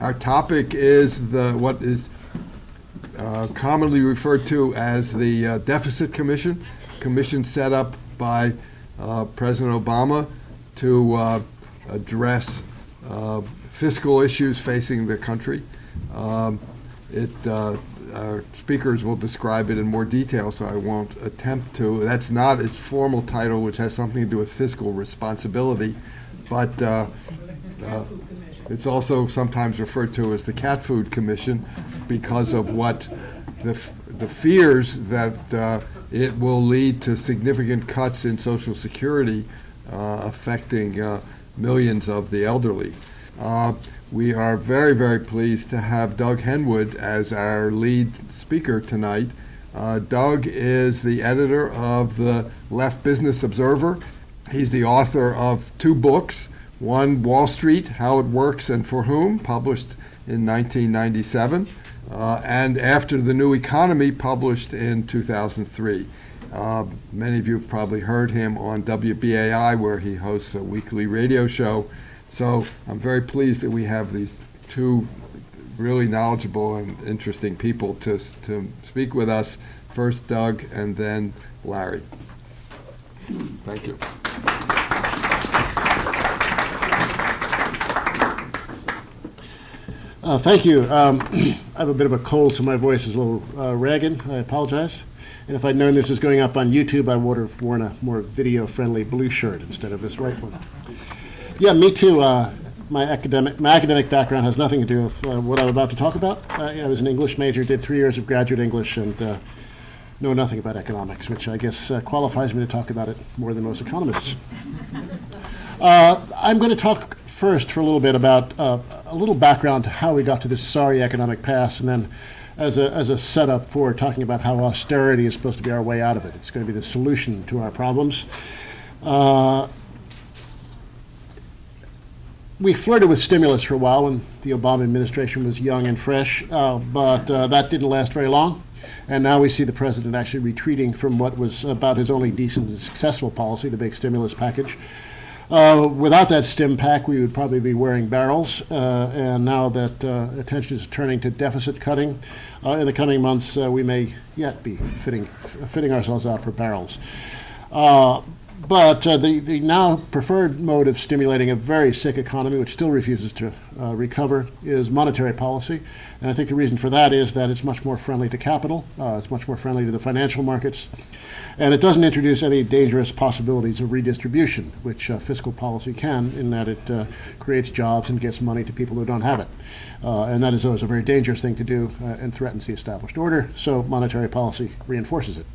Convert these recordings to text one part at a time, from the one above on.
Our topic is what is commonly referred to as the Deficit Commission set up by President Obama to address fiscal issues facing the country. Our speakers will describe it in more detail, so I won't attempt to. That's not its formal title, which has something to do with fiscal responsibility, but it's also sometimes referred to as the Cat Food Commission because of what the fears that it will lead to significant cuts in Social Security affecting millions of the elderly. We are very, very pleased to have Doug Henwood as our lead speaker tonight. Doug is the editor of the Left Business Observer. He's the author of 2 books, one, Wall Street, How It Works and For Whom, published in 1997, and After the New Economy, published in 2003. Many of you have probably heard him on WBAI, where he hosts a weekly radio show. So I'm very pleased that we have these 2 really knowledgeable and interesting people to speak with us. First Doug and then Larry. Thank you. Thank you. I have a bit of a cold, so my voice is a little ragged. I apologize. And if I'd known this was going up on YouTube, I would have worn a more video-friendly blue shirt instead of this white one. Yeah, me too. My academic background has nothing to do with what I'm about to talk about. I was an English major, did 3 years of graduate English, and know nothing about economics, which I guess qualifies me to talk about it more than most economists. I'm going to talk first for a little bit about a little background to how we got to this sorry economic pass, and then as a setup for talking about how austerity is supposed to be our way out of it. It's going to be the solution to our problems. We flirted with stimulus for a while when the Obama administration was young and fresh, but that didn't last very long. And now we see the president actually retreating from what was about his only decent and successful policy, the big stimulus package. Without that stim pack, we would probably be wearing barrels. And now that attention is turning to deficit cutting, in the coming months, we may yet be fitting ourselves out for barrels. But the now preferred mode of stimulating a very sick economy, which still refuses to recover, is monetary policy. And I think the reason for that is that it's much more friendly to capital, it's much more friendly to the financial markets, and it doesn't introduce any dangerous possibilities of redistribution, which fiscal policy can, in that it creates jobs and gets money to people who don't have it. And that is always a very dangerous thing to do and threatens the established order, so monetary policy reinforces it.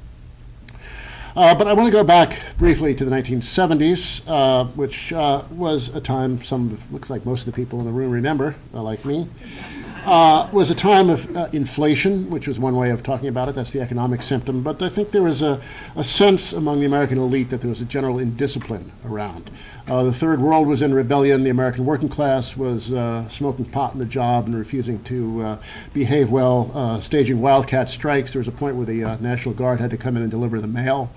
But I want to go back briefly to the 1970s, which was a time looks like most of the people in the room remember, like me, was a time of inflation, which was one way of talking about it. That's the economic symptom. But I think there was a sense among the American elite that there was a general indiscipline around. The Third World was in rebellion. The American working class was smoking pot in the job and refusing to behave well, staging wildcat strikes. There was a point where the National Guard had to come in and deliver the mail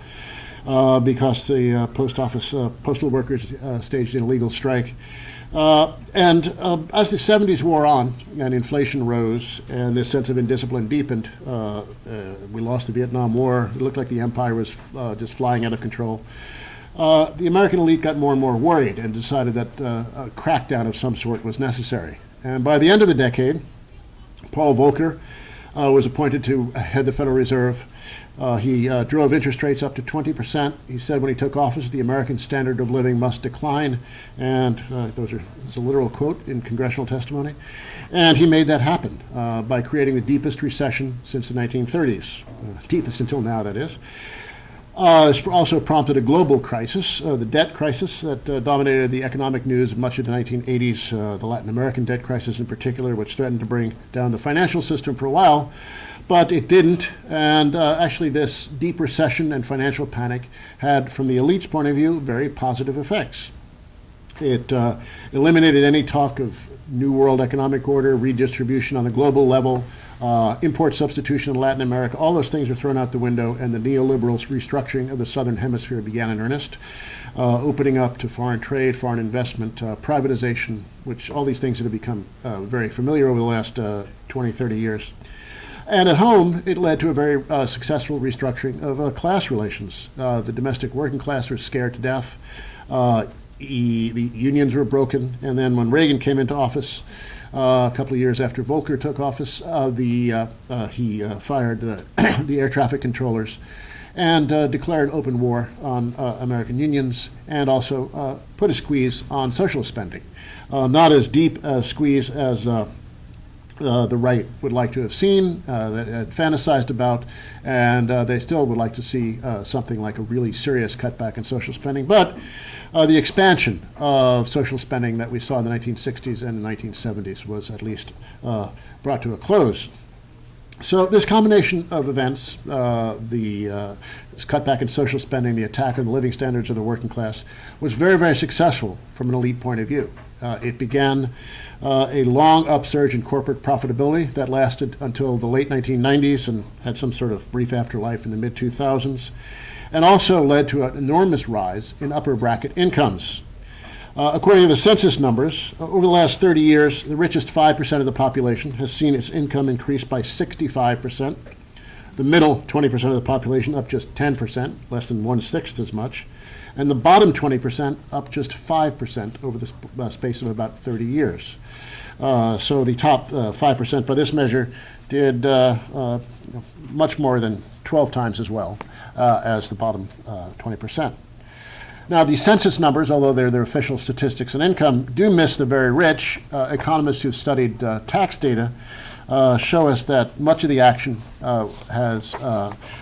because the postal workers staged an illegal strike. And as the 70s wore on and inflation rose and this sense of indiscipline deepened, we lost the Vietnam War. It looked like the empire was just flying out of control. The American elite got more and more worried and decided that a crackdown of some sort was necessary. And by the end of the decade, Paul Volcker was appointed to head the Federal Reserve. He drove interest rates up to 20%. He said when he took office, the American standard of living must decline, and it's a literal quote in congressional testimony. And he made that happen by creating the deepest recession since the 1930s, deepest until now, that is. It's also prompted a global crisis, the debt crisis that dominated the economic news much of the 1980s, the Latin American debt crisis in particular, which threatened to bring down the financial system for a while. But it didn't, and actually this deep recession and financial panic had, from the elite's point of view, very positive effects. It eliminated any talk of New World Economic Order, redistribution on the global level, import substitution in Latin America. All those things are thrown out the window, and the neoliberal restructuring of the Southern Hemisphere began in earnest, opening up to foreign trade, foreign investment, privatization, which all these things that have become very familiar over the last 20, 30 years. And at home, it led to a very successful restructuring of class relations. The domestic working class were scared to death. The unions were broken, and then when Reagan came into office, a couple of years after Volcker took office, he fired the air traffic controllers and declared open war on American unions, and also put a squeeze on social spending. Not as deep a squeeze as the right would like to have seen, that had fantasized about, and they still would like to see something like a really serious cutback in social spending. But the expansion of social spending that we saw in the 1960s and the 1970s was at least brought to a close. So this combination of events, this cutback in social spending, the attack on the living standards of the working class, was very, very successful from an elite point of view. It began a long upsurge in corporate profitability that lasted until the late 1990s and had some sort of brief afterlife in the mid-2000s, and also led to an enormous rise in upper bracket incomes. According to the census numbers, over the last 30 years, the richest 5% of the population has seen its income increase by 65%. The middle 20% of the population up just 10%, less than 1/6 as much. And the bottom 20% up just 5% over the space of about 30 years. So the top 5% by this measure did much more than 12 times as well as the bottom 20%. Now, the census numbers, although they're their official statistics and income, do miss the very rich. Economists who've studied tax data show us that much of the action has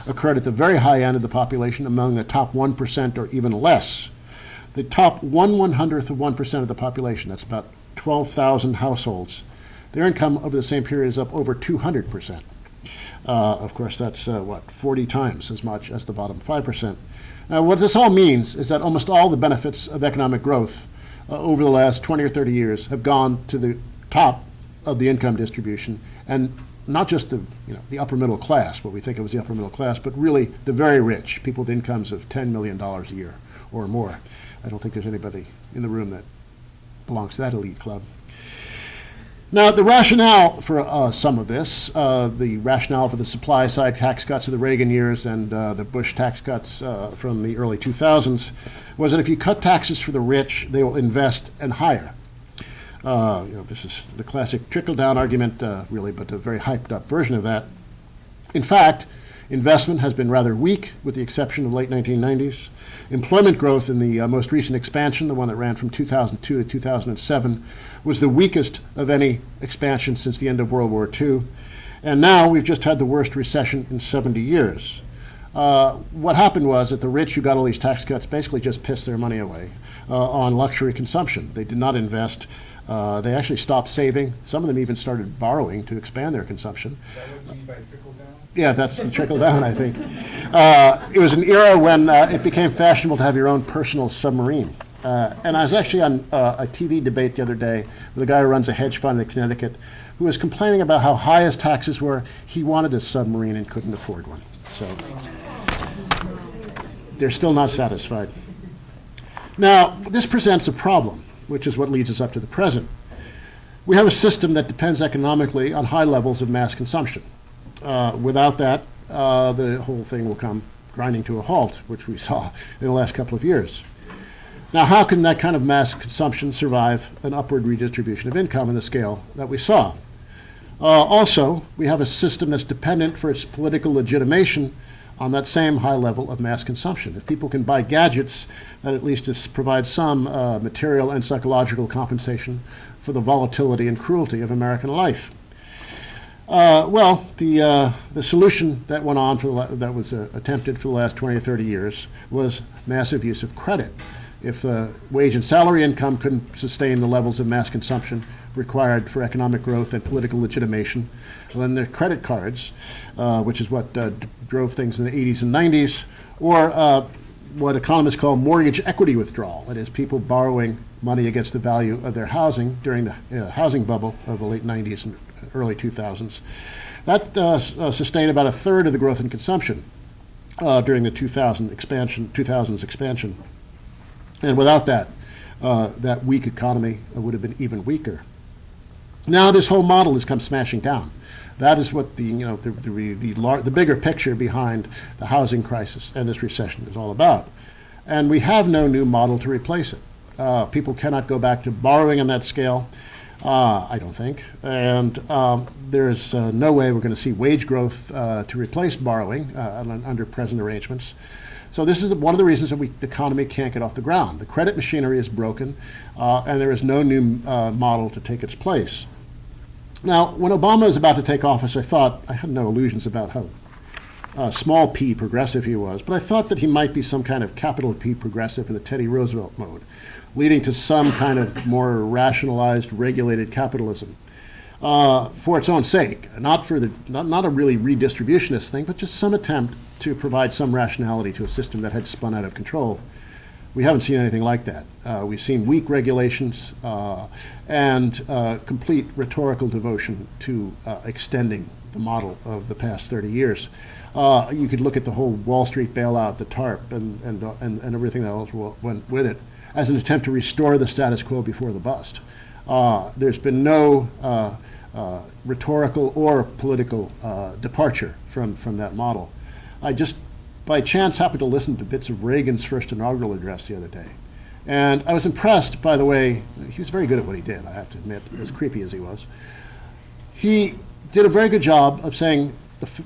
occurred at the very high end of the population, among the top 1% or even less. The top 1/100th of 1% of the population, that's about 12,000 households, their income over the same period is up over 200%. Of course, that's 40 times as much as the bottom 5%. Now, what this all means is that almost all the benefits of economic growth over the last 20 or 30 years have gone to the top of the income distribution, and not just the upper middle class, what we think of as the upper middle class, but really the very rich, people with incomes of $10 million a year or more. I don't think there's anybody in the room that belongs to that elite club. Now, the rationale for some of this, the rationale for the supply side tax cuts of the Reagan years and the Bush tax cuts from the early 2000s, was that if you cut taxes for the rich, they will invest and hire. This is the classic trickle-down argument, really, but a very hyped-up version of that. In fact, investment has been rather weak, with the exception of late 1990s. Employment growth in the most recent expansion, the one that ran from 2002 to 2007, was the weakest of any expansion since the end of World War II. And now we've just had the worst recession in 70 years. What happened was that the rich who got all these tax cuts basically just pissed their money away on luxury consumption. They did not invest. They actually stopped saving. Some of them even started borrowing to expand their consumption. Is that what you mean by trickle down? Yeah, that's the trickle down, I think. It was an era when it became fashionable to have your own personal submarine. And I was actually on a TV debate the other day with a guy who runs a hedge fund in Connecticut who was complaining about how high his taxes were. He wanted a submarine and couldn't afford one. So they're still not satisfied. Now, this presents a problem, which is what leads us up to the present. We have a system that depends economically on high levels of mass consumption. Without that, the whole thing will come grinding to a halt, which we saw in the last couple of years. Now, how can that kind of mass consumption survive an upward redistribution of income in the scale that we saw? Also, we have a system that's dependent for its political legitimation on that same high level of mass consumption. If people can buy gadgets, that at least provide some material and psychological compensation for the volatility and cruelty of American life. The solution that went on that was attempted for the last 20 or 30 years was massive use of credit. If wage and salary income couldn't sustain the levels of mass consumption required for economic growth and political legitimation, then the credit cards, which is what drove things in the 80s and 90s, or what economists call mortgage equity withdrawal. That is, people borrowing money against the value of their housing during the housing bubble of the late 90s and early 2000s. That sustained about a third of the growth in consumption during the 2000s expansion. And without that, that weak economy would have been even weaker. Now this whole model has come smashing down. That is what the bigger picture behind the housing crisis and this recession is all about. And we have no new model to replace it. People cannot go back to borrowing on that scale, I don't think. And there's no way we're going to see wage growth to replace borrowing under present arrangements. So this is one of the reasons that the economy can't get off the ground. The credit machinery is broken, and there is no new model to take its place. Now, when Obama was about to take office, I had no illusions about how small p progressive he was, but I thought that he might be some kind of capital P progressive in the Teddy Roosevelt mode, leading to some kind of more rationalized, regulated capitalism for its own sake, not a really redistributionist thing, but just some attempt to provide some rationality to a system that had spun out of control. We haven't seen anything like that. We've seen weak regulations and complete rhetorical devotion to extending the model of the past 30 years. You could look at the whole Wall Street bailout, the TARP, and everything else went with it as an attempt to restore the status quo before the bust. There's been no rhetorical or political departure from that model. I just, by chance, happened to listen to bits of Reagan's first inaugural address the other day. And I was impressed by the way, he was very good at what he did, I have to admit, as creepy as he was. He did a very good job of saying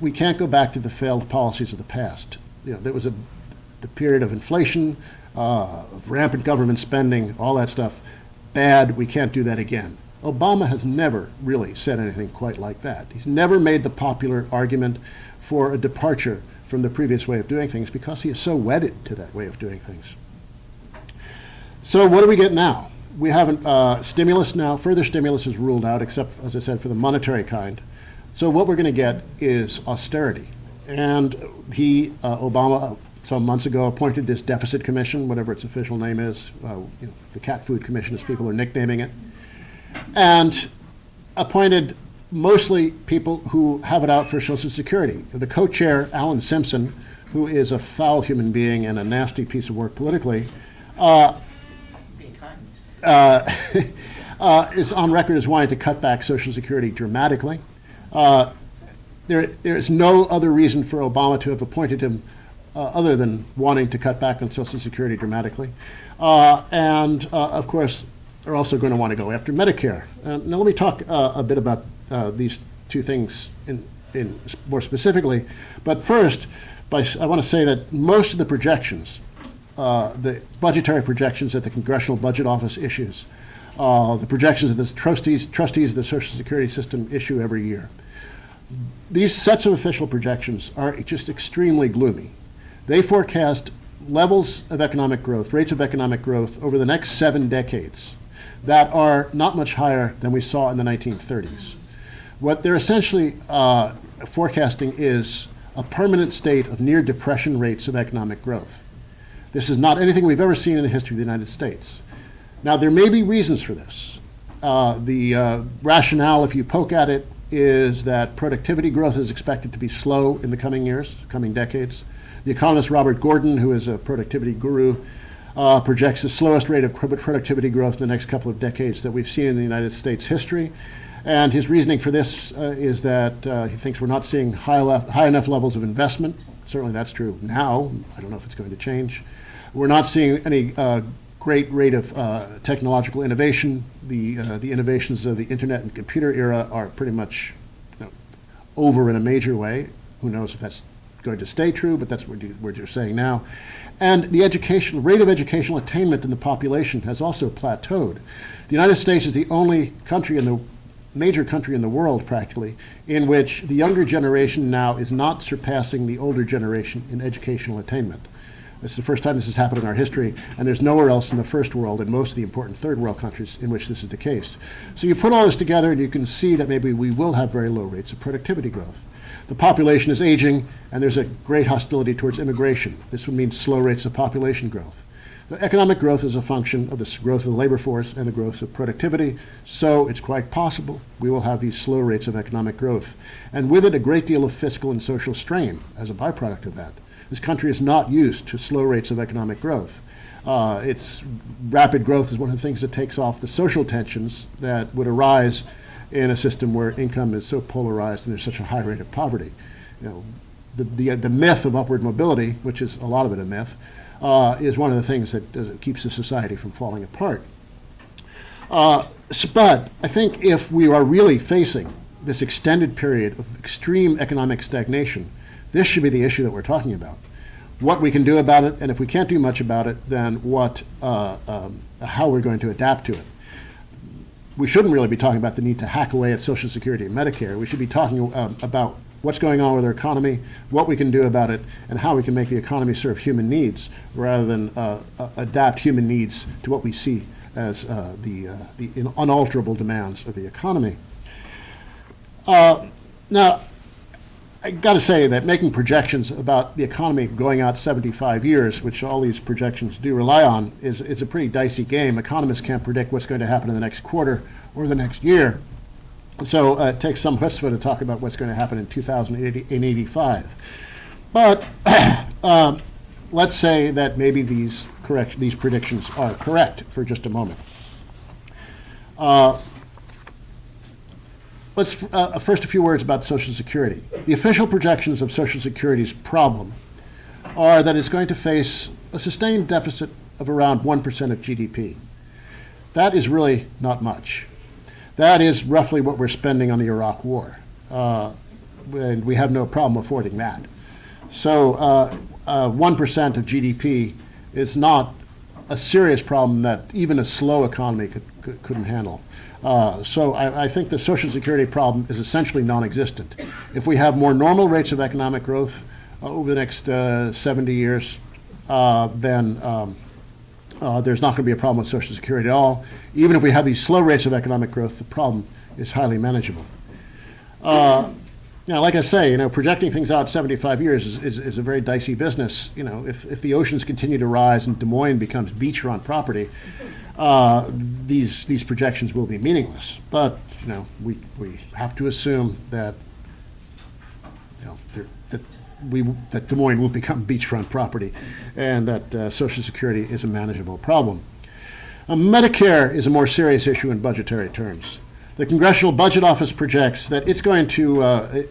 we can't go back to the failed policies of the past. There was the period of inflation, of rampant government spending, all that stuff. Bad, we can't do that again. Obama has never really said anything quite like that. He's never made the popular argument for a departure from the previous way of doing things because he is so wedded to that way of doing things. So what do we get now? We have stimulus now. Further stimulus is ruled out, except, as I said, for the monetary kind. So what we're going to get is austerity. And Obama, some months ago, appointed this deficit commission, whatever its official name is, the cat food commission as people are nicknaming it, and appointed mostly people who have it out for Social Security. The co-chair, Alan Simpson, who is a foul human being and a nasty piece of work politically, is on record as wanting to cut back Social Security dramatically. There is no other reason for Obama to have appointed him other than wanting to cut back on Social Security dramatically. And of course, they're also going to want to go after Medicare. Now let me talk a bit about these two things in more specifically. But first, I want to say that most of the projections, the budgetary projections that the Congressional Budget Office issues, the projections that the trustees of the Social Security system issue every year, these sets of official projections are just extremely gloomy. They forecast levels of economic growth, rates of economic growth over the next 7 decades that are not much higher than we saw in the 1930s. What they're essentially forecasting is a permanent state of near depression rates of economic growth. This is not anything we've ever seen in the history of the United States. Now, there may be reasons for this. The rationale, if you poke at it, is that productivity growth is expected to be slow in the coming years, coming decades. The economist Robert Gordon, who is a productivity guru, projects the slowest rate of productivity growth in the next couple of decades that we've seen in the United States history. And his reasoning for this is that he thinks we're not seeing high enough levels of investment. Certainly that's true now. I don't know if it's going to change. We're not seeing any great rate of technological innovation. The innovations of the internet and computer era are pretty much over in a major way. Who knows if that's going to stay true, but that's what you're saying now. And the rate of educational attainment in the population has also plateaued. The United States is the only major country in the world, practically, in which the younger generation now is not surpassing the older generation in educational attainment. It's the first time this has happened in our history, and there's nowhere else in the first world and most of the important third world countries in which this is the case. So you put all this together and you can see that maybe we will have very low rates of productivity growth. The population is aging, and there's a great hostility towards immigration. This would mean slow rates of population growth. So economic growth is a function of the growth of the labor force and the growth of productivity, so it's quite possible we will have these slow rates of economic growth, and with it a great deal of fiscal and social strain as a byproduct of that. This country is not used to slow rates of economic growth. Its rapid growth is one of the things that takes off the social tensions that would arise in a system where income is so polarized and there's such a high rate of poverty. You know, the myth of upward mobility, which is a lot of it a myth, is one of the things that keeps the society from falling apart. But I think if we are really facing this extended period of extreme economic stagnation, this should be the issue that we're talking about. What we can do about it, and if we can't do much about it, then how we're going to adapt to it. We shouldn't really be talking about the need to hack away at Social Security and Medicare. We should be talking about what's going on with our economy, what we can do about it, and how we can make the economy serve human needs rather than adapt human needs to what we see as the unalterable demands of the economy. Now, I got to say that making projections about the economy going out 75 years, which all these projections do rely on, is a pretty dicey game. Economists can't predict what's going to happen in the next quarter or the next year. So it takes some chutzpah to talk about what's going to happen in 2085. But let's say that maybe these predictions are correct for just a moment. Let's first a few words about Social Security. The official projections of Social Security's problem are that it's going to face a sustained deficit of around 1% of GDP. That is really not much. That is roughly what we're spending on the Iraq War, and we have no problem affording that. So 1% of GDP is not a serious problem that even a slow economy couldn't handle. So I think the Social Security problem is essentially non-existent. If we have more normal rates of economic growth over the next 70 years, then there's not going to be a problem with Social Security at all. Even if we have these slow rates of economic growth, the problem is highly manageable. Now, like I say, projecting things out 75 years is a very dicey business. If the oceans continue to rise and Des Moines becomes beachfront property, these projections will be meaningless. But we have to assume that that Des Moines will become beachfront property, and that Social Security is a manageable problem. Medicare is a more serious issue in budgetary terms. The Congressional Budget Office projects that it's going to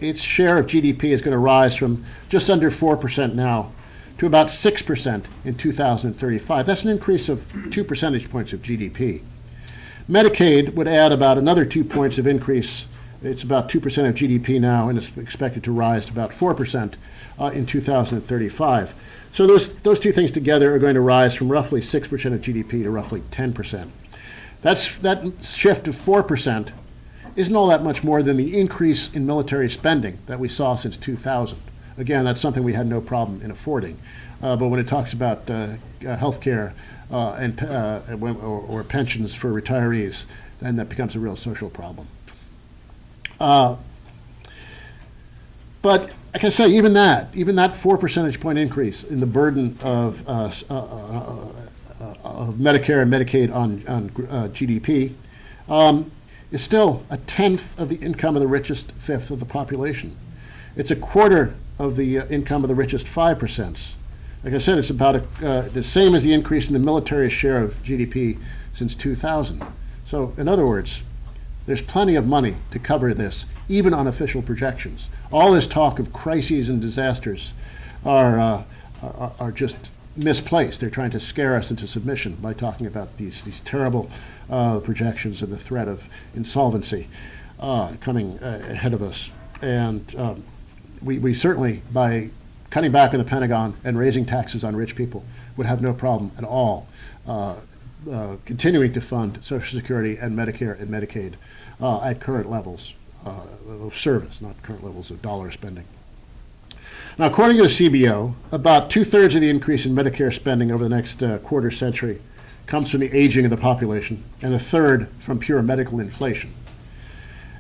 its share of GDP is going to rise from just under 4% now to about 6% in 2035. That's an increase of 2 percentage points of GDP. Medicaid would add about another 2 points of increase. It's about 2% of GDP now, and it's expected to rise to about 4% in 2035. So those two things together are going to rise from roughly 6% of GDP to roughly 10%. That shift of 4% isn't all that much more than the increase in military spending that we saw since 2000. Again, that's something we had no problem in affording. But when it talks about health care or pensions for retirees, then that becomes a real social problem. But like I say, even that 4 percentage point increase in the burden of Medicare and Medicaid on GDP is still a tenth of the income of the richest fifth of the population. It's a quarter of the income of the richest 5%. Like I said, it's about the same as the increase in the military share of GDP since 2000. So in other words, there's plenty of money to cover this, even on official projections. All this talk of crises and disasters are just misplaced. They're trying to scare us into submission by talking about these terrible projections of the threat of insolvency coming ahead of us. And we certainly, by cutting back on the Pentagon and raising taxes on rich people, would have no problem at all continuing to fund Social Security and Medicare and Medicaid at current levels of service, not current levels of dollar spending. Now, according to the CBO, about 2/3 of the increase in Medicare spending over the next quarter century comes from the aging of the population, and 1/3 from pure medical inflation.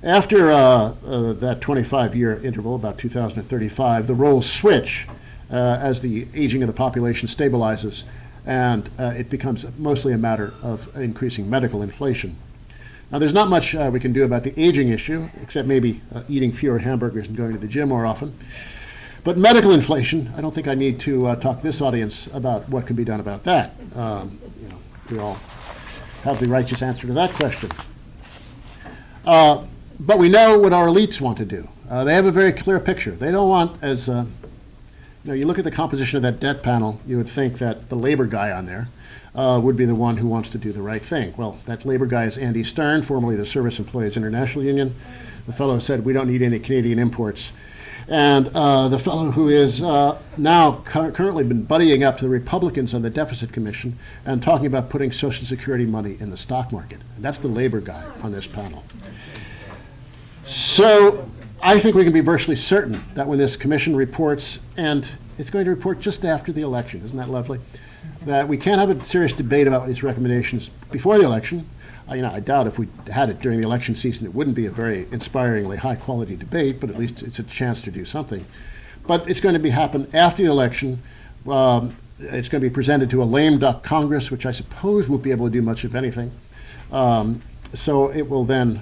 After that 25-year interval, about 2035, the roles switch as the aging of the population stabilizes, and it becomes mostly a matter of increasing medical inflation. Now, there's not much we can do about the aging issue, except maybe eating fewer hamburgers and going to the gym more often. But medical inflation, I don't think I need to talk to this audience about what can be done about that. We all have the righteous answer to that question. But we know what our elites want to do. They have a very clear picture. They don't want, as you look at the composition of that debt panel, you would think that the labor guy on there would be the one who wants to do the right thing. Well, that labor guy is Andy Stern, formerly the Service Employees International Union. The fellow said, we don't need any Canadian imports. And the fellow who is now currently been buddying up to the Republicans on the Deficit Commission and talking about putting Social Security money in the stock market. And that's the labor guy on this panel. So I think we can be virtually certain that when this commission reports, and it's going to report just after the election, isn't that lovely? That we can't have a serious debate about its recommendations before the election. I doubt if we had it during the election season, it wouldn't be a very inspiringly high-quality debate, but at least it's a chance to do something. But it's going to happen after the election. It's going to be presented to a lame duck Congress, which I suppose won't be able to do much of anything. So it will then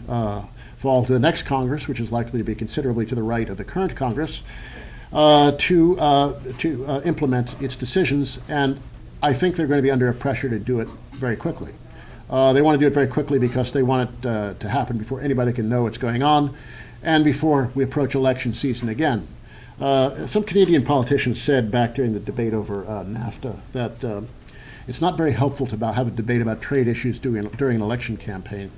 fall to the next Congress, which is likely to be considerably to the right of the current Congress, to implement its decisions. And I think they're going to be under a pressure to do it very quickly. They want to do it very quickly because they want it to happen before anybody can know what's going on and before we approach election season again. Some Canadian politicians said back during the debate over NAFTA that it's not very helpful to have a debate about trade issues during an election campaign.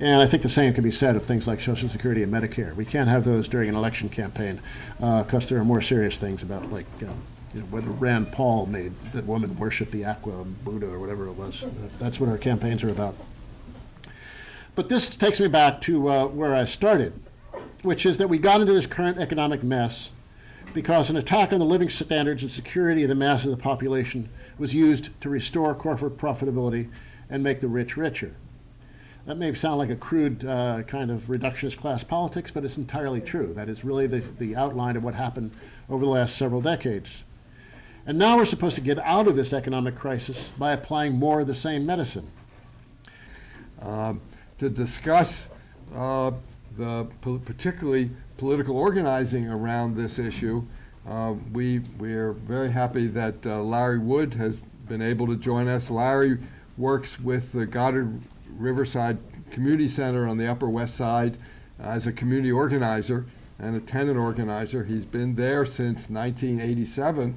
And I think the same can be said of things like Social Security and Medicare. We can't have those during an election campaign because there are more serious things about whether Rand Paul made that woman worship the Aqua Buddha or whatever it was. That's what our campaigns are about. But this takes me back to where I started, which is that we got into this current economic mess because an attack on the living standards and security of the mass of the population was used to restore corporate profitability and make the rich richer. That may sound like a crude kind of reductionist class politics, but it's entirely true. That is really the outline of what happened over the last several decades. And now we're supposed to get out of this economic crisis by applying more of the same medicine. To discuss particularly political organizing around this issue, we're very happy that Larry Wood has been able to join us. Larry works with the Goddard Riverside Community Center on the Upper West Side as a community organizer and a tenant organizer. He's been there since 1987.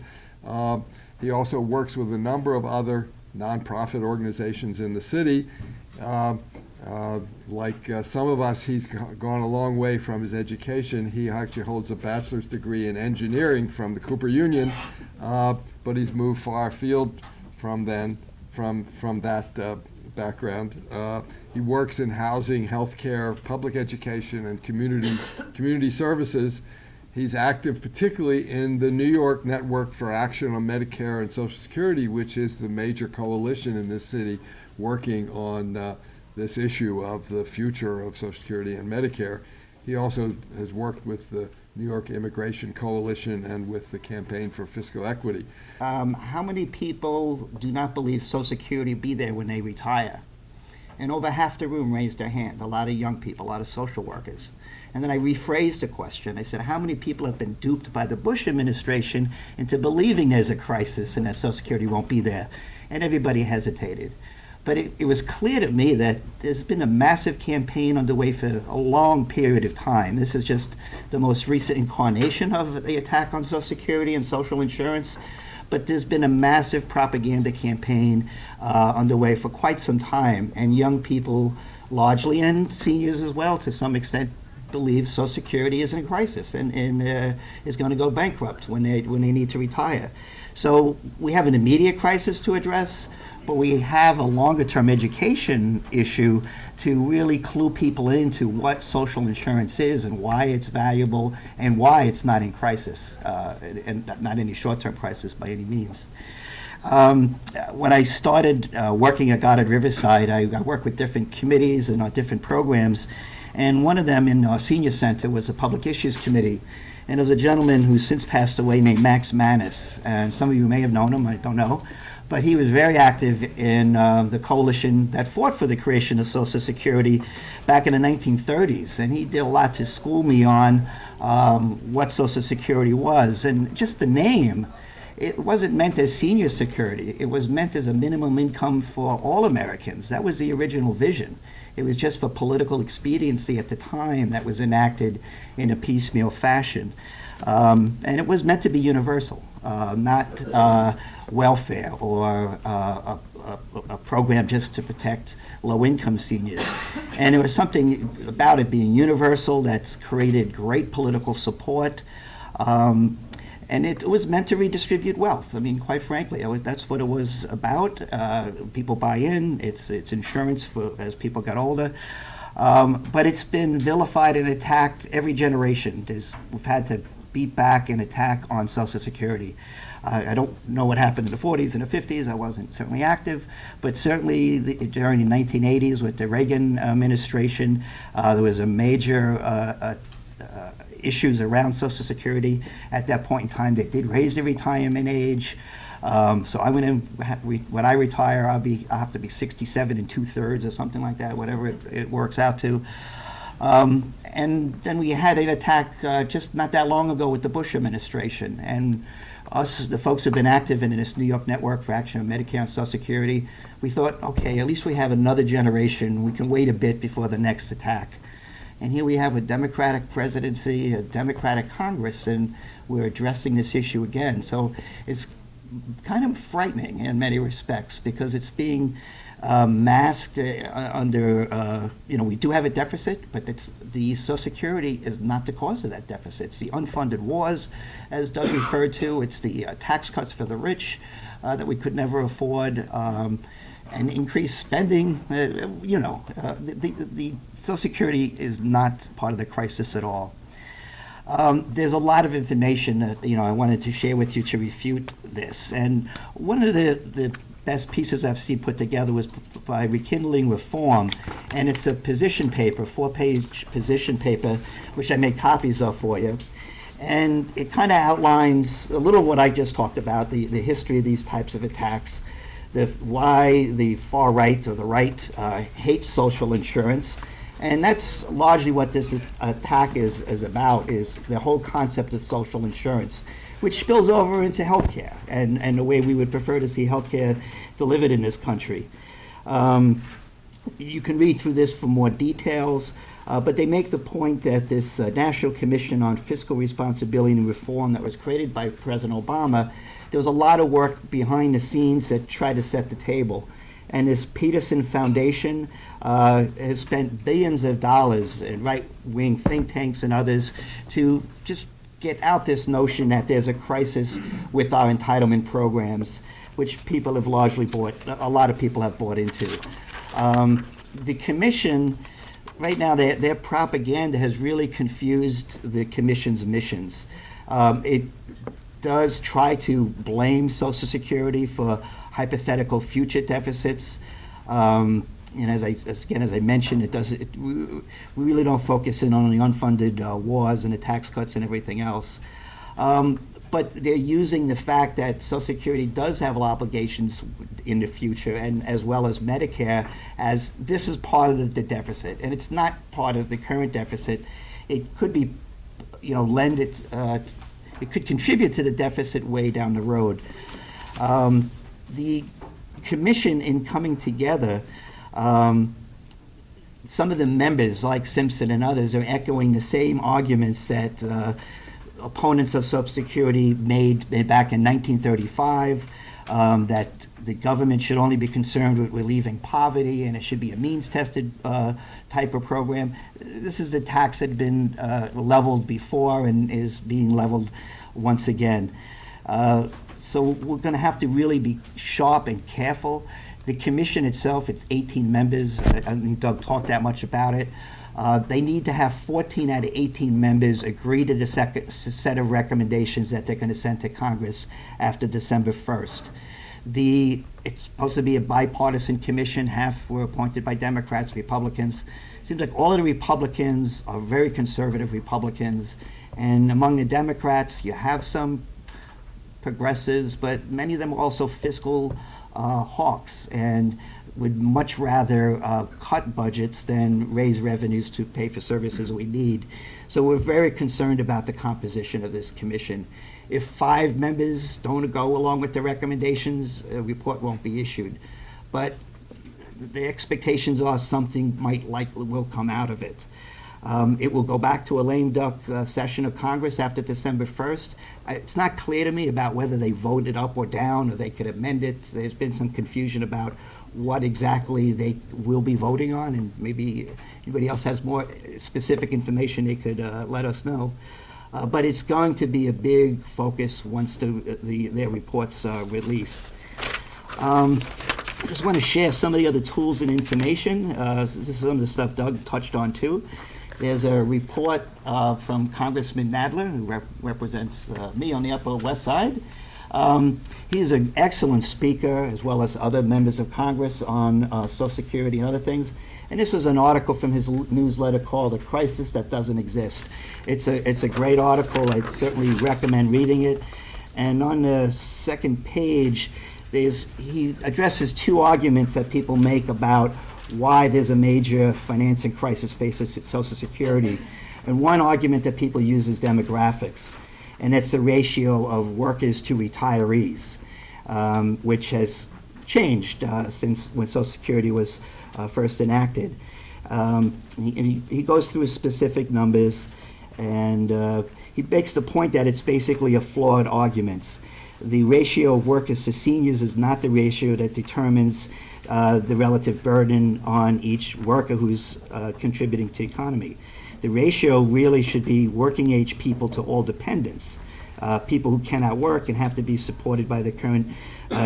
He also works with a number of other nonprofit organizations in the city. Like some of us, he's gone a long way from his education. He actually holds a bachelor's degree in engineering from the Cooper Union, but he's moved far afield from that background. He works in housing, healthcare, public education, and community services. He's active particularly in the New York Network for Action on Medicare and Social Security, which is the major coalition in this city working on this issue of the future of Social Security and Medicare. He also has worked with the New York Immigration Coalition and with the Campaign for Fiscal Equity. How many people do not believe Social Security will be there when they retire? And over half the room raised their hand, a lot of young people, a lot of social workers. And then I rephrased the question. I said, how many people have been duped by the Bush administration into believing there's a crisis and that Social Security won't be there? And everybody hesitated. But it was clear to me that there's been a massive campaign underway for a long period of time. This is just the most recent incarnation of the attack on Social Security and social insurance. But there's been a massive propaganda campaign underway for quite some time. And young people largely, and seniors as well to some extent, believe Social Security is in a crisis and is going to go bankrupt when they need to retire. So we have an immediate crisis to address, but we have a longer-term education issue to really clue people into what social insurance is and why it's valuable and why it's not in crisis, and not any short-term crisis by any means. When I started working at Goddard Riverside, I worked with different committees and on different programs, And one of them in our senior center was the Public Issues Committee. And there's a gentleman who's since passed away named Max Manus. And some of you may have known him, I don't know. But he was very active in the coalition that fought for the creation of Social Security back in the 1930s. And he did a lot to school me on what Social Security was. And just the name, it wasn't meant as senior security. It was meant as a minimum income for all Americans. That was the original vision. It was just for political expediency at the time that was enacted in a piecemeal fashion. And it was meant to be universal, not welfare or a program just to protect low-income seniors. And there was something about it being universal that's created great political support. And it was meant to redistribute wealth. I mean, quite frankly, that's what it was about. People buy in. It's insurance for as people got older. But it's been vilified and attacked every generation. We've had to beat back and attack on Social Security. I don't know what happened in the 40s and the 50s. I wasn't certainly active, but certainly during the 1980s with the Reagan administration, there was a major issues around Social Security. At that point in time, they did raise the retirement age. So I went in, when I retire, I'll have to be 67 and 2/3 or something like that, whatever it works out to. And then we had an attack just not that long ago with the Bush administration. And us, the folks who've been active in this New York Network for Action on Medicare and Social Security, we thought, okay, at least we have another generation. We can wait a bit before the next attack. And here we have a Democratic presidency, a Democratic Congress, and we're addressing this issue again. So it's kind of frightening in many respects because it's being masked under, we do have a deficit, but the Social Security is not the cause of that deficit. It's the unfunded wars, as Doug referred to. It's the tax cuts for the rich that we could never afford. And increased spending, the Social Security is not part of the crisis at all. There's a lot of information that I wanted to share with you to refute this. And one of the best pieces I've seen put together was by Rekindling Reform, and it's a position paper, 4-page position paper, which I made copies of for you. And it kind of outlines a little what I just talked about, the history of these types of attacks. Why the far right or the right hates social insurance. And that's largely what this attack is about, is the whole concept of social insurance, which spills over into healthcare and the way we would prefer to see healthcare delivered in this country. You can read through this for more details, but they make the point that this National Commission on Fiscal Responsibility and Reform that was created by President Obama, there was a lot of work behind the scenes that tried to set the table. And this Peterson Foundation has spent billions of dollars in right-wing think tanks and others to just get out this notion that there's a crisis with our entitlement programs, which people have largely a lot of people have bought into. The commission, right now, their propaganda has really confused the commission's missions. It does try to blame Social Security for hypothetical future deficits. And as I mentioned, we really don't focus in on the unfunded wars and the tax cuts and everything else. But they're using the fact that Social Security does have obligations in the future, and as well as Medicare, as this is part of the deficit, and it's not part of the current deficit. It could be, it could contribute to the deficit way down the road. The commission, in coming together, some of the members, like Simpson and others, are echoing the same arguments that opponents of Social Security made back in 1935, that the government should only be concerned with relieving poverty and it should be a means-tested type of program. This is the tax that had been leveled before and is being leveled once again. So we're going to have to really be sharp and careful. The commission itself, it's 18 members. I don't think Doug talked that much about it. They need to have 14 out of 18 members agree to the set of recommendations that they're going to send to Congress after December 1st. It's supposed to be a bipartisan commission. Half were appointed by Democrats, Republicans. Seems like all of the Republicans are very conservative Republicans, and among the Democrats, you have some progressives, but many of them are also fiscal hawks and would much rather cut budgets than raise revenues to pay for services we need. So we're very concerned about the composition of this commission. If 5 members don't go along with the recommendations, a report won't be issued. But the expectations are something likely will come out of it. It will go back to a lame duck session of Congress after December 1st. It's not clear to me about whether they voted up or down or they could amend it. There's been some confusion about what exactly they will be voting on, and maybe anybody else has more specific information they could let us know. But it's going to be a big focus once their reports are released. I just want to share some of the other tools and information. This is some of the stuff Doug touched on too. There's a report from Congressman Nadler, who represents me on the Upper West Side. He's an excellent speaker, as well as other members of Congress, on Social Security and other things. And this was an article from his newsletter called "A Crisis That Doesn't Exist." It's a great article. I certainly recommend reading it. And on the second page, he addresses 2 arguments that people make about why there's a major financing crisis facing Social Security. And one argument that people use is demographics, and it's the ratio of workers to retirees, which has changed since when Social Security was first enacted. He goes through specific numbers, and he makes the point that it's basically a flawed argument. The ratio of workers to seniors is not the ratio that determines the relative burden on each worker who's contributing to the economy. The ratio really should be working age people to all dependents, people who cannot work and have to be supported by the current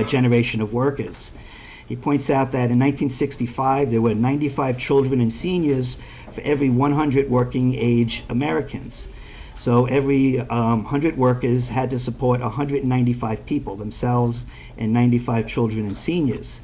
generation of workers. He points out that in 1965, there were 95 children and seniors for every 100 working age Americans. So every 100 workers had to support 195 people, themselves and 95 children and seniors.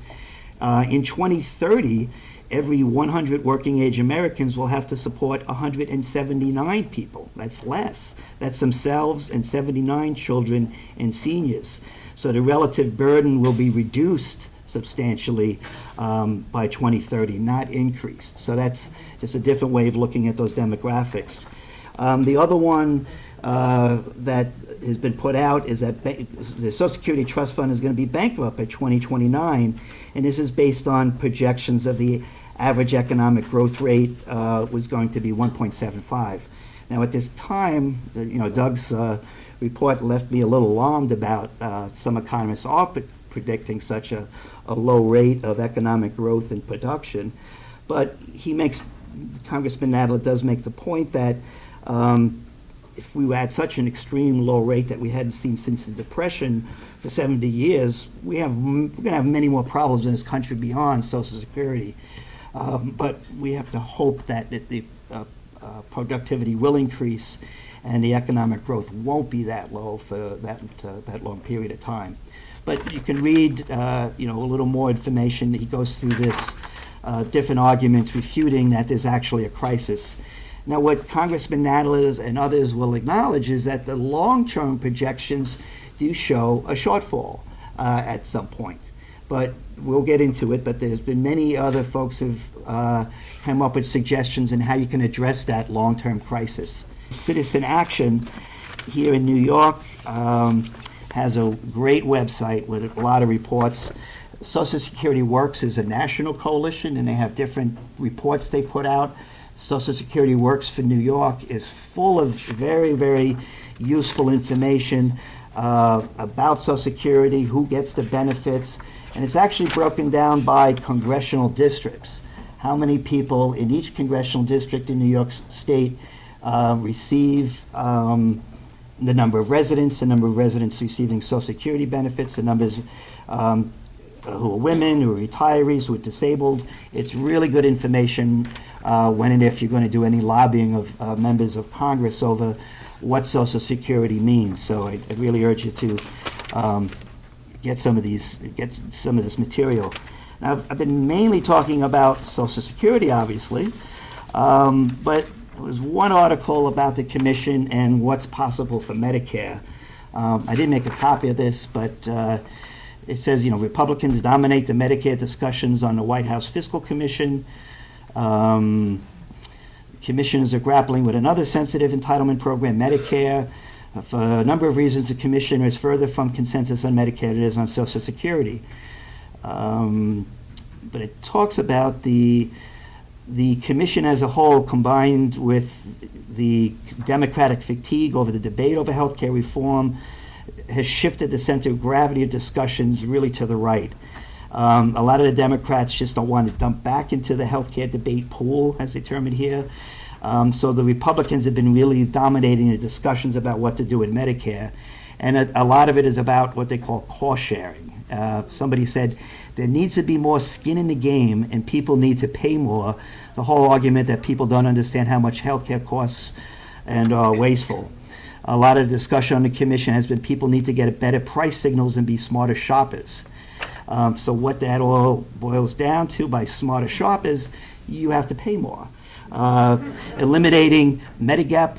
In 2030, every 100 working age Americans will have to support 179 people. That's less. That's themselves and 79 children and seniors. So the relative burden will be reduced substantially by 2030, not increased. So that's just a different way of looking at those demographics. The other one that has been put out is that the Social Security Trust Fund is going to be bankrupt by 2029, and this is based on projections of the average economic growth rate was going to be 1.75. Now at this time, Doug's report left me a little alarmed about some economists are predicting such a low rate of economic growth and production, but Congressman Nadler does make the point that if we were at such an extreme low rate that we hadn't seen since the Depression for 70 years, we're going to have many more problems in this country beyond Social Security. But we have to hope that the productivity will increase and the economic growth won't be that low for that long period of time. But you can read a little more information. He goes through this different arguments refuting that there's actually a crisis. Now, what Congressman Nadler and others will acknowledge is that the long-term projections do show a shortfall at some point. But we'll get into it, but there's been many other folks who've come up with suggestions on how you can address that long-term crisis. Citizen Action here in New York has a great website with a lot of reports. Social Security Works is a national coalition, and they have different reports they put out. Social Security Works for New York is full of very, very useful information about Social Security, who gets the benefits, and it's actually broken down by congressional districts. How many people in each congressional district in New York State receive the number of residents, the number of residents receiving Social Security benefits, the numbers who are women, who are retirees, who are disabled. It's really good information when and if you're going to do any lobbying of members of Congress over what Social Security means. So I really urge you to get some of this material. Now, I've been mainly talking about Social Security, obviously, but there was one article about the commission and what's possible for Medicare. I didn't make a copy of this, but it says, Republicans dominate the Medicare discussions on the White House Fiscal Commission. Commissioners are grappling with another sensitive entitlement program, Medicare. For a number of reasons, the commissioner is further from consensus on Medicare than it is on Social Security. But it talks about the commission as a whole, combined with the Democratic fatigue over the debate over health care reform, has shifted the center of gravity of discussions really to the right. A lot of the Democrats just don't want to dump back into the healthcare debate pool, as they term it here. So the Republicans have been really dominating the discussions about what to do with Medicare. And a lot of it is about what they call cost sharing. Somebody said there needs to be more skin in the game and people need to pay more. The whole argument that people don't understand how much healthcare costs and are wasteful. A lot of discussion on the commission has been people need to get better price signals and be smarter shoppers. So what that all boils down to by smarter shoppers, you have to pay more. Eliminating Medigap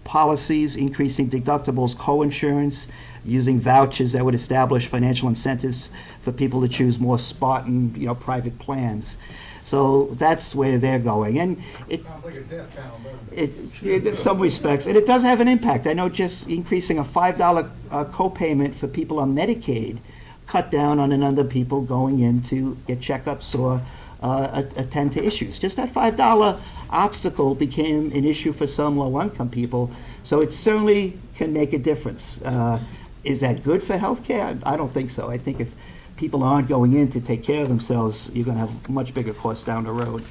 policies, increasing deductibles, co-insurance, using vouchers that would establish financial incentives for people to choose more Spartan, private plans. So that's where they're going, and Sounds like a death panel, in some respects, and it does have an impact. I know just increasing a $5 copayment for people on Medicaid cut down on the number of people going in to get checkups or attend to issues. Just that $5 obstacle became an issue for some low-income people, so it certainly can make a difference. Is that good for healthcare? I don't think so. I think if people aren't going in to take care of themselves, you're going to have much bigger costs down the road.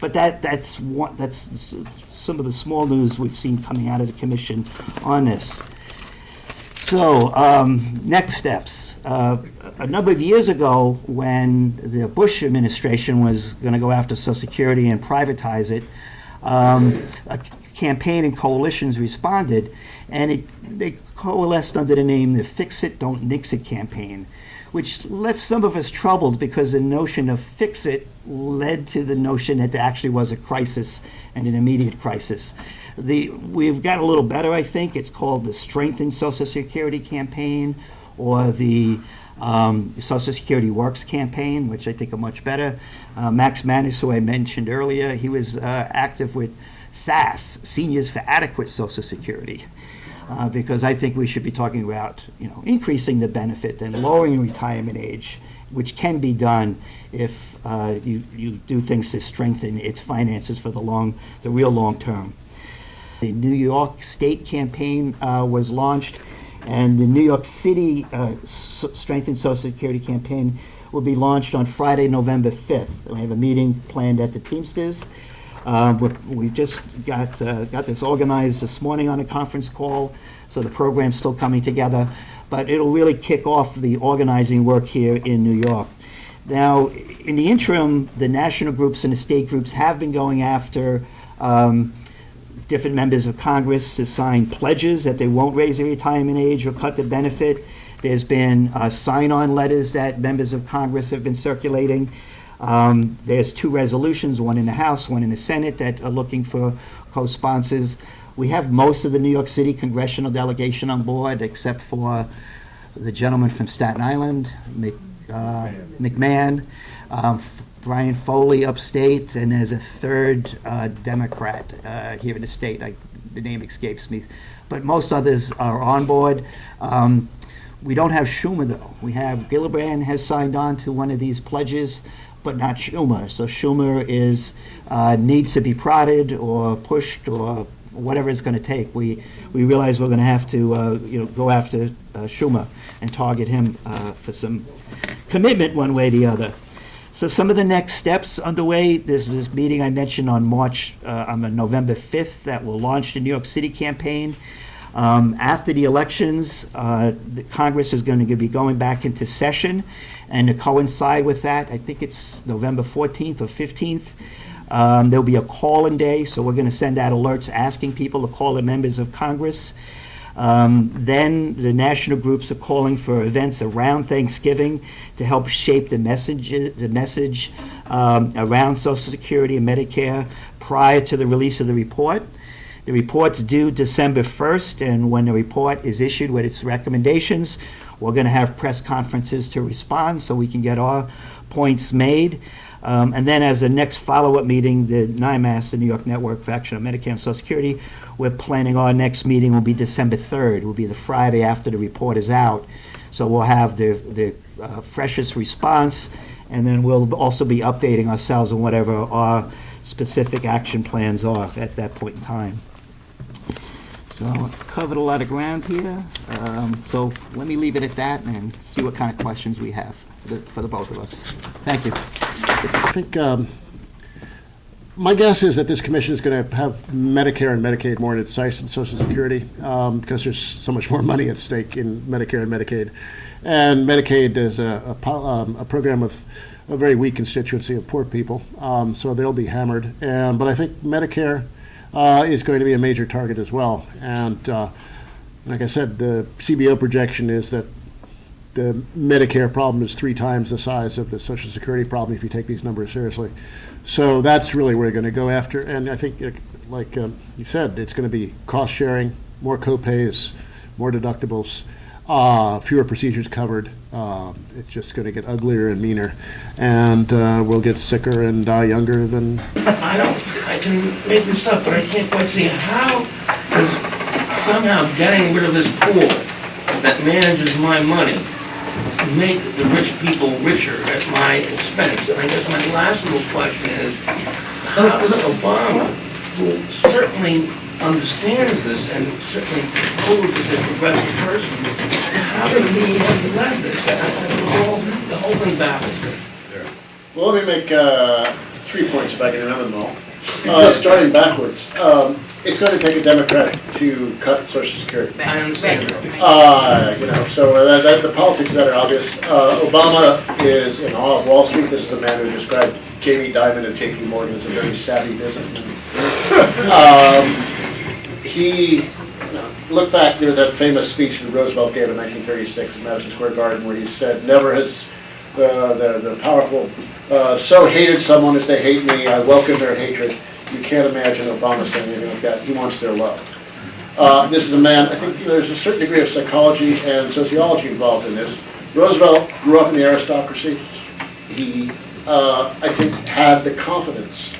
But that's some of the small news we've seen coming out of the commission on this. So next steps. A number of years ago, when the Bush administration was going to go after Social Security and privatize it, a campaign and coalitions responded, and they coalesced under the name the Fix It, Don't Nix It campaign, which left some of us troubled because the notion of fix it led to the notion that there actually was a crisis and an immediate crisis. We've got a little better, I think. It's called the Strengthen Social Security campaign, or the Social Security Works campaign, which I think are much better. Max Manus, who I mentioned earlier, he was active with SAS, Seniors for Adequate Social Security, because I think we should be talking about increasing the benefit and lowering retirement age, which can be done if you do things to strengthen its finances for the real long term. The New York State campaign was launched, and the New York City Strengthen Social Security campaign will be launched on Friday, November 5th. We have a meeting planned at the Teamsters. We just got this organized this morning on a conference call, so the program's still coming together, but it'll really kick off the organizing work here in New York. Now, in the interim, the national groups and the state groups have been going after different members of Congress to sign pledges that they won't raise the retirement age or cut the benefit. There's been sign-on letters that members of Congress have been circulating. There's 2 resolutions, one in the House, one in the Senate, that are looking for co-sponsors. We have most of the New York City congressional delegation on board, except for the gentleman from Staten Island, McMahon, Brian Foley upstate, and there's a 3rd Democrat here in the state. The name escapes me. But most others are on board. We don't have Schumer, though. We have Gillibrand has signed on to one of these pledges, but not Schumer. So Schumer needs to be prodded or pushed or whatever it's going to take. We realize we're going to have to go after Schumer and target him for some commitment one way or the other. So some of the next steps underway. There's this meeting I mentioned on November 5th that will launch the New York City campaign. After the elections, the Congress is going to be going back into session, and to coincide with that, I think it's November 14th or 15th, there'll be a call-in day, so we're going to send out alerts asking people to call the members of Congress. Then the national groups are calling for events around Thanksgiving to help shape the message around Social Security and Medicare prior to the release of the report. The report's due December 1st, and when the report is issued with its recommendations, we're going to have press conferences to respond so we can get our points made. And then as a next follow-up meeting, the NIMAS, the New York Network for Action on Medicare and Social Security, we're planning our next meeting will be December 3rd. It will be the Friday after the report is out. So we'll have the freshest response, and then we'll also be updating ourselves on whatever our specific action plans are at that point in time. So I've covered a lot of ground here. So let me leave it at that and see what kind of questions we have for the both of us. Thank you. I think my guess is that this commission is going to have Medicare and Medicaid more in its sights than Social Security because there's so much more money at stake in Medicare and Medicaid. And Medicaid is a program with a very weak constituency of poor people, so they'll be hammered. But I think Medicare is going to be a major target as well. And like I said, the CBO projection is that the Medicare problem is 3 times the size of the Social Security problem if you take these numbers seriously. So that's really where we're going to go after. And I think, like you said, it's going to be cost sharing, more co-pays, more deductibles, fewer procedures covered. It's just going to get uglier and meaner, and we'll get sicker and die younger than. I can make this up, but I can't quite see how is somehow getting rid of this pool that manages my money make the rich people richer at my expense. And I guess my last little question is, how does Obama, who certainly understands this and certainly proves as a progressive person, how did he have led this? The whole thing baffles me. Well, let me make 3 points if I can remember them all. Starting backwards, it's going to take a Democrat to cut Social Security. I understand that. So the politics of that are obvious. Obama is in awe of Wall Street. This is a man who described Jamie Dimon of J.P. Morgan as a very savvy businessman. He look back, there was that famous speech that Roosevelt gave in 1936 in Madison Square Garden where he said, never has the powerful so hated someone as they hate me. I welcome their hatred. You can't imagine Obama saying anything like that. He wants their love. This is a man, I think there's a certain degree of psychology and sociology involved in this. Roosevelt grew up in the aristocracy. He, I think, had the confidence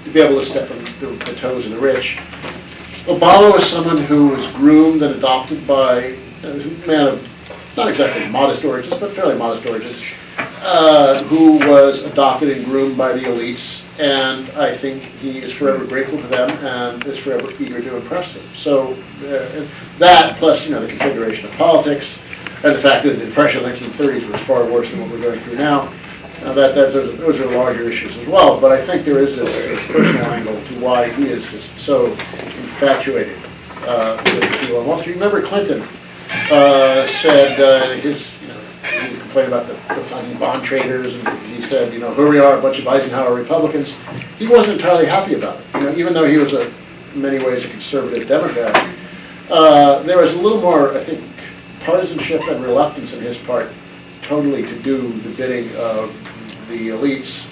to be able to step on the toes of the rich. Obama was someone who was groomed and adopted by a man of not exactly modest origins, but fairly modest origins, who was adopted and groomed by the elites, and I think he is forever grateful to them and is forever eager to impress them. So that, plus the configuration of politics, and the fact that the Depression of the 1930s was far worse than what we're going through now, those are larger issues as well. But I think there is this personal angle to why he is just so infatuated with the people on Wall Street. Remember Clinton said he complained about the funding bond traders, and he said, here we are, a bunch of Eisenhower Republicans. He wasn't entirely happy about it. Even though he was in many ways a conservative Democrat, there was a little more, I think, partisanship and reluctance on his part totally to do the bidding of the elites.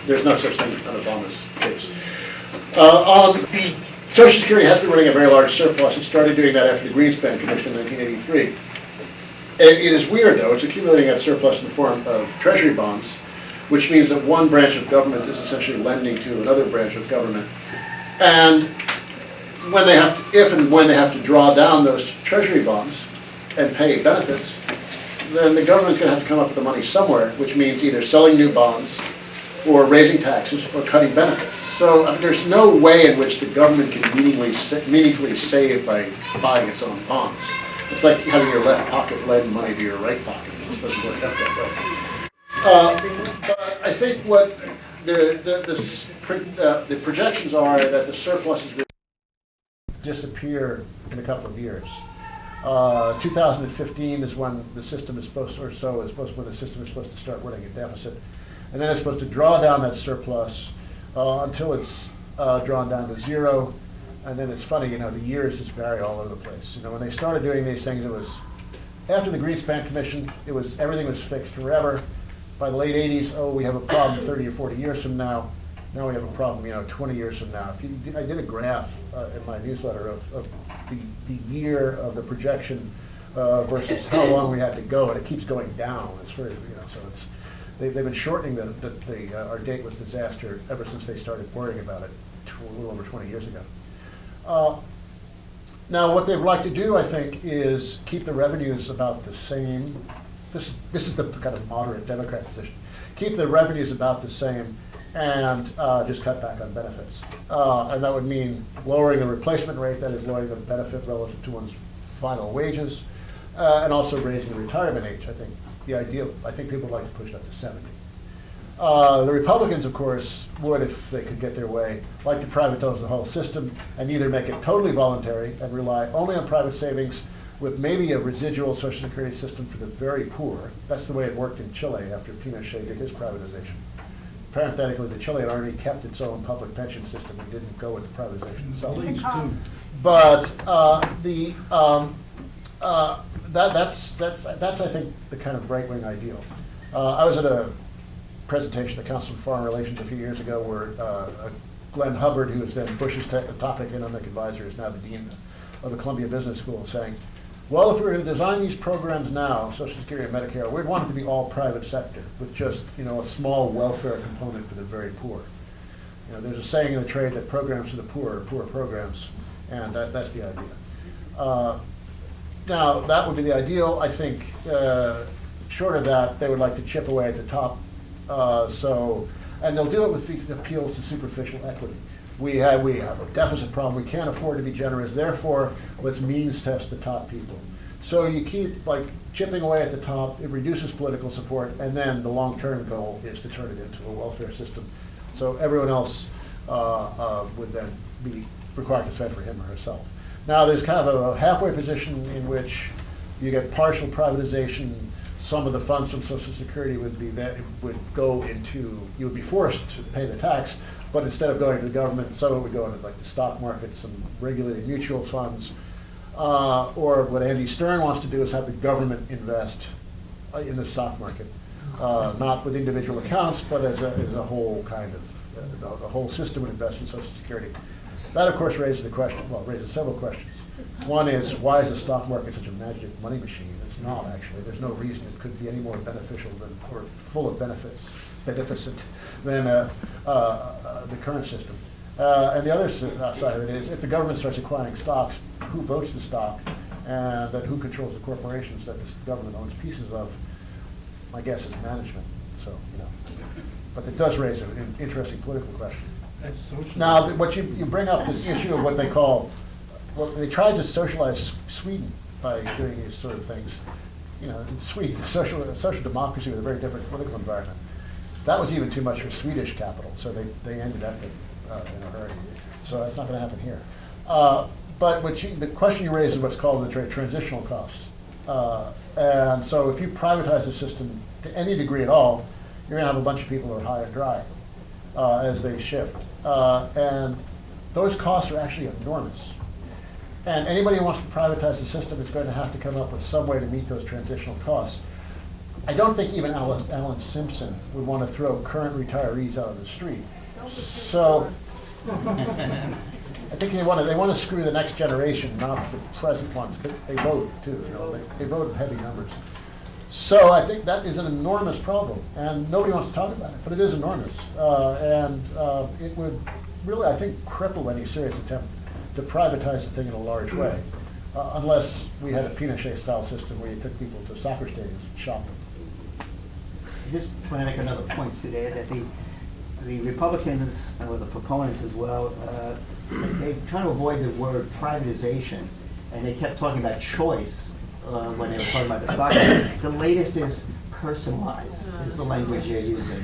There's no such thing on Obama's case. The Social Security has been running a very large surplus. It started doing that after the Greenspan Commission in 1983. It is weird, though. It's accumulating that surplus in the form of treasury bonds, which means that one branch of government is essentially lending to another branch of government. And when they have to, if and when they have to draw down those treasury bonds and pay benefits, then the government's going to have to come up with the money somewhere, which means either selling new bonds or raising taxes or cutting benefits. So there's no way in which the government can meaningfully save by buying its own bonds. It's like having your left pocket lend money to your right pocket. It doesn't work out that way. But I think what the projections are that the surplus is going to disappear in a couple of years. 2015 is when the system is supposed to, when the system is supposed to start running a deficit, and then it's supposed to draw down that surplus until it's drawn down to zero. And then it's funny, the years just vary all over the place. When they started doing these things, it was, after the Greenspan Commission, everything was fixed forever. By the late 80s, we have a problem 30 or 40 years from now. Now we have a problem, 20 years from now. I did a graph in my newsletter of the year of the projection versus how long we had to go, and it keeps going down. It's very, so they've been shortening our date with disaster ever since they started worrying about it a little over 20 years ago. Now, what they'd like to do, I think, is keep the revenues about the same. This is the kind of moderate Democrat position. Keep the revenues about the same and just cut back on benefits. And that would mean lowering the replacement rate, that is lowering the benefit relative to one's final wages, and also raising the retirement age. I think people would like to push it up to 70. The Republicans, of course, would, if they could get their way, like to privatize the whole system and either make it totally voluntary and rely only on private savings with maybe a residual Social Security system for the very poor. That's the way it worked in Chile after Pinochet did his privatization. Parenthetically, the Chilean army kept its own public pension system and didn't go with the privatization itself. But that's I think the kind of right-wing ideal. I was at a presentation at the Council for Foreign Relations a few years ago where Glenn Hubbard, who was then Bush's top economic advisor, is now the dean of the Columbia Business School, saying, well, if we were to design these programs now, Social Security and Medicare, we'd want it to be all private sector with just a small welfare component for the very poor. There's a saying in the trade that programs for the poor are poor programs, and that's the idea. Now, that would be the ideal. I think short of that, they would like to chip away at the top. And they'll do it with the appeals to superficial equity. We have a deficit problem. We can't afford to be generous. Therefore, let's means test the top people. So you keep chipping away at the top. It reduces political support, and then the long-term goal is to turn it into a welfare system. So everyone else would then be required to fend for him or herself. Now, there's kind of a halfway position in which you get partial privatization. Some of the funds from Social Security would go into, you would be forced to pay the tax, but instead of going to the government, some of it would go into the stock market, some regulated mutual funds, or what Andy Stern wants to do is have the government invest in the stock market, not with individual accounts, but as a whole kind of, the whole system would invest in Social Security. That, of course, raises several questions. One is, why is the stock market such a magic money machine? It's not, actually. There's no reason it could be any more beneficial or full of beneficent than the current system. And the other side of it is, if the government starts acquiring stocks, who votes the stock, and then who controls the corporations that the government owns pieces of? My guess is management. So, but it does raise an interesting political question. Now, what you bring up this issue of what they call, well, they tried to socialize Sweden by doing these sort of things. In Sweden, social democracy with a very different political environment. That was even too much for Swedish capital, so they ended up in a hurry. So that's not going to happen here. But the question you raise is what's called the transitional costs. And so if you privatize the system to any degree at all, you're going to have a bunch of people who are high and dry as they shift. And those costs are actually enormous. And anybody who wants to privatize the system is going to have to come up with some way to meet those transitional costs. I don't think even Alan Simpson would want to throw current retirees out of the street. So I think they want to screw the next generation, not the present ones. But they vote too. They vote in heavy numbers. So I think that is an enormous problem, and nobody wants to talk about it, but it is enormous, and it would really, I think, cripple any serious attempt to privatize the thing in a large way, unless we had a Pinochet-style system where you took people to soccer stadiums and shot them. Just want to make another point today that the Republicans, or the proponents as well, they try to avoid the word privatization, and they kept talking about choice when they were talking about the stock market. The latest is personalize, is the language they're using.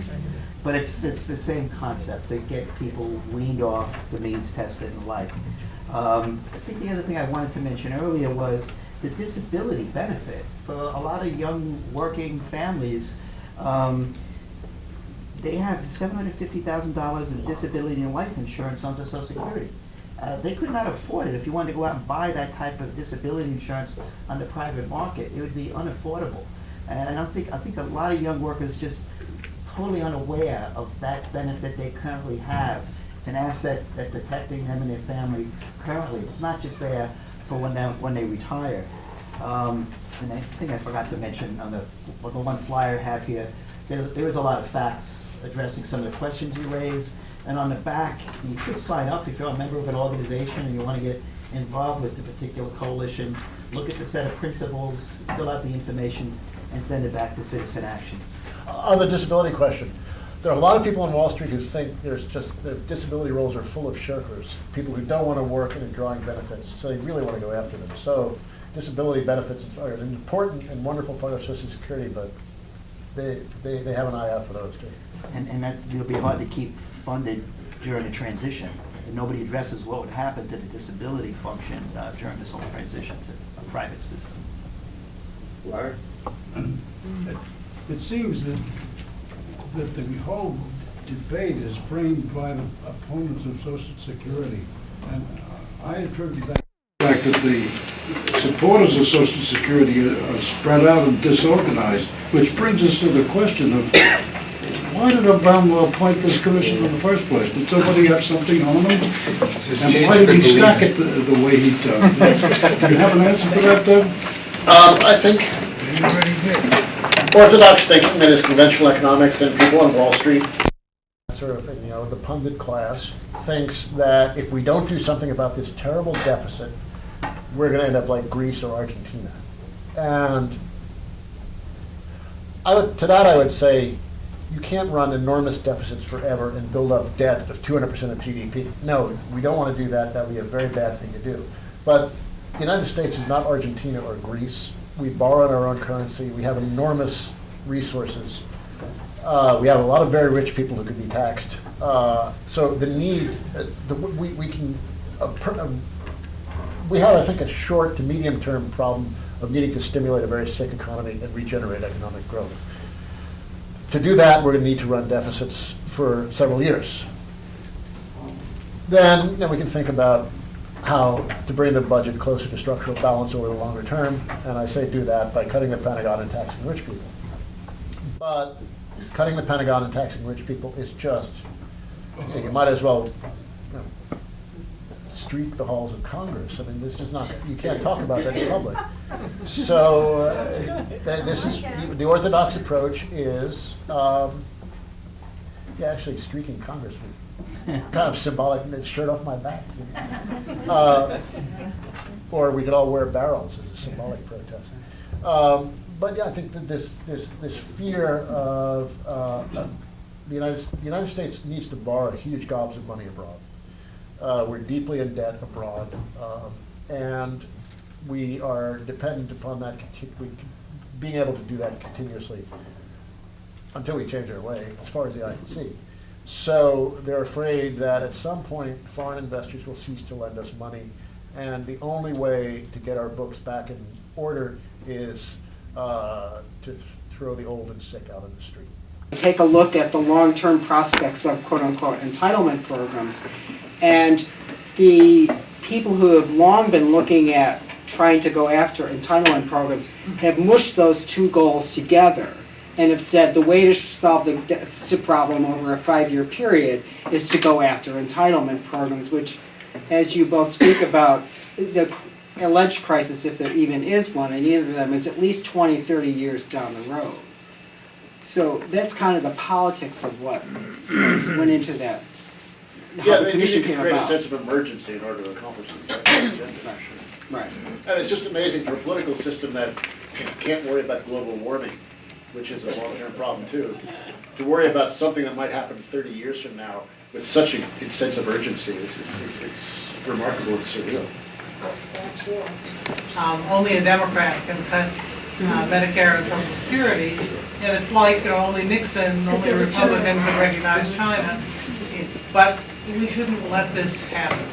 But it's the same concept, to get people weaned off the means tested and the like. I think the other thing I wanted to mention earlier was the disability benefit. For a lot of young working families, they have $750,000 in disability and life insurance under Social Security. They could not afford it. If you wanted to go out and buy that type of disability insurance on the private market, it would be unaffordable. And I think a lot of young workers just totally unaware of that benefit they currently have. It's an asset that's protecting them and their family currently. It's not just there for when they retire. And I think I forgot to mention on the one flyer I have here, there is a lot of facts addressing some of the questions you raised. And on the back, you could sign up if you're a member of an organization and you want to get involved with the particular coalition. Look at the set of principles, fill out the information, and send it back to Citizen Action. On the disability question, there are a lot of people on Wall Street who think the disability rolls are full of shirkers, people who don't want to work and are drawing benefits, so they really want to go after them. So disability benefits are an important and wonderful part of Social Security, but they have an eye out for those too. And that it'll be hard to keep funded during a transition. And nobody addresses what would happen to the disability function during this whole transition to a private system. Larry? It seems that the whole debate is framed by the opponents of Social Security. And I attribute that to the fact that the supporters of Social Security are spread out and disorganized, which brings us to the question of why did Obama appoint this commission in the first place? Did somebody have something on him? And why did he stack it the way he does? Do you have an answer for that, Doug? I think orthodox thinking, that is conventional economics, and people on Wall Street, sort of, the pundit class, thinks that if we don't do something about this terrible deficit, we're going to end up like Greece or Argentina. And to that I would say, you can't run enormous deficits forever and build up debt of 200% of GDP. No, we don't want to do that. That would be a very bad thing to do. But the United States is not Argentina or Greece. We borrow in our own currency. We have enormous resources. We have a lot of very rich people who could be taxed. So the need, we have, I think, a short to medium term problem of needing to stimulate a very sick economy and regenerate economic growth. To do that, we're going to need to run deficits for several years. Then we can think about how to bring the budget closer to structural balance over the longer term, and I say do that by cutting the Pentagon and taxing rich people. But cutting the Pentagon and taxing rich people is just, you might as well streak the halls of Congress. I mean, this is not, you can't talk about that in public. So this is, the orthodox approach is, actually streaking Congress would kind of symbolic, shirt off my back. Or we could all wear barrels as a symbolic protest. But yeah, I think that this fear of the United States needs to borrow huge gobs of money abroad. We're deeply in debt abroad, and we are dependent upon that, being able to do that continuously until we change our way, as far as the eye can see. So they're afraid that at some point foreign investors will cease to lend us money, and the only way to get our books back in order is to throw the old and sick out in the street. Take a look at the long-term prospects of quote-unquote entitlement programs. And the people who have long been looking at trying to go after entitlement programs have mushed those two goals together and have said the way to solve the deficit problem over a 5-year period is to go after entitlement programs, which, as you both speak about, the alleged crisis, if there even is one, and either of them is at least 20, 30 years down the road. So that's kind of the politics of what went into that. Yeah, they need to create a sense of emergency in order to accomplish this. Right. And it's just amazing for a political system that can't worry about global warming, which is a long-term problem too, to worry about something that might happen 30 years from now with such a sense of urgency. It's remarkable and surreal. Only a Democrat can cut Medicare and Social Security, and it's like only Nixon, only Republicans would recognize China. But we shouldn't let this happen.